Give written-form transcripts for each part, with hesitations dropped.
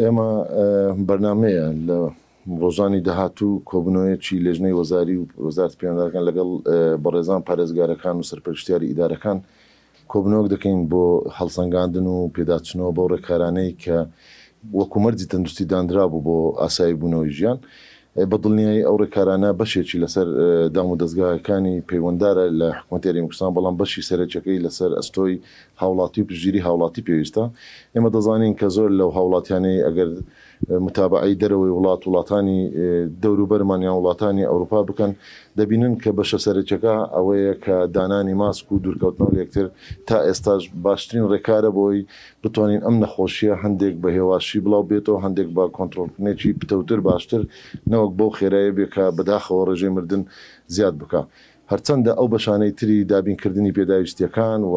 ئێمە بەرنامەیە لە ڕۆژانی داهاتوو کۆبنەوەیەکی لێژنەی وەزاری و وەزارەتی پەیوەندیدارەکان لەگەڵ بەڕێزان پارێزگارەکان و سەرپەرشتیاری ئیدارەکان کۆبنەوەک دەکەین بۆ هەڵسەنگاندن و پێداچنەوە بۆ ڕێکارانەی کە وەکو مەرجی تەندروستی دانرا بوو بۆ ئاسایی بوونەوەی ژیان. بەدڵنیایی ئەو ڕێکارانە بەشێکی لەسەر دام و دەستگاکانی پەیوەنددارە لە حکوومەتی هەرێمی کوردستان، بەڵام بەشی سەرەکیەکەی لەسەر ئەستۆی هاوڵاتی و پشتگیری هاوڵاتی پێویستە. ئێمە دەزانین کە زۆر لەو هاوڵاتیانەی ئەگەر متابعی دەرەوەی وڵاتانی دەوروبەرمان یان وڵاتانی ئەوروپا بکەن، دەبینن کە بەشە سەرەکیەکە ئەوەیە کە دانانی ماسک و دوورکەوتنەوە لە یەکتر تا ئێستاش باشترین ڕێکارە بۆی بتوانین ئەم نەخۆشیە هەندێک بە هێواشی بڵاو بێتەوە، هەندێک بە کۆنتڕۆلکردنێکی پتەوتر باشتر نەوەک بەو خێرایە بێ کە بەداخەوە ڕێژەی مردن زیاد بکە. هەرچەندە ئەو بەشانەی تری دابینکردنی پێداویستیەکان و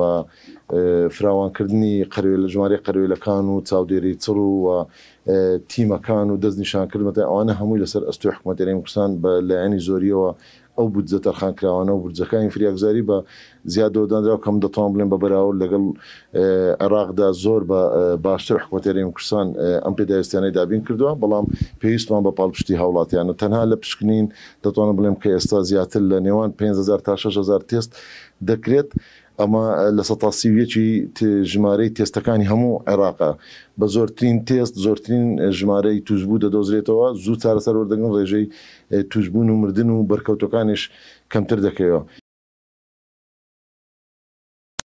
فراوانکردنی قەروێ لە ژمارە قەروێلەکان و چاودێری چڕ و تیمەکان و دەستنیشانکردنەوە ئەوانە هەمووی لەسەر ئەستۆی حکوومەتی هەرێمی کوردستان بە لایەنی زۆریەوە ئەو بودجە تەرخانکراوانە و بورجەکانی فریاگزاری بە زیادەوە دانراوە کەم دەتوان بڵێن بە بەراورد لەگەڵ عێراقدا زۆر بە باشتر حکوومەتی هەرێمی کوردستان ئەم پێداویستیانەی دابین کردووە، بەڵام پێویستمان بە پاڵپشتی هاوڵاتیانە. تەنها لە پشکنین دەتوانم بڵێم کە ئێستا زیاتر لە نێوان 5,000 تا 6,000 تێست دەکرێت. ئەمە لە 130ەکی ژمارەی تێستەکانی هەموو عێراقا بە زۆرترین تێست، زۆرترین ژمارەی توشبوو دەدۆزرێتەوە، زوو چارەسەر وەردەگرن، ڕێژەی توشبوون و مردن و بەرکەوتەکانیش کەمتر دەکەوێت.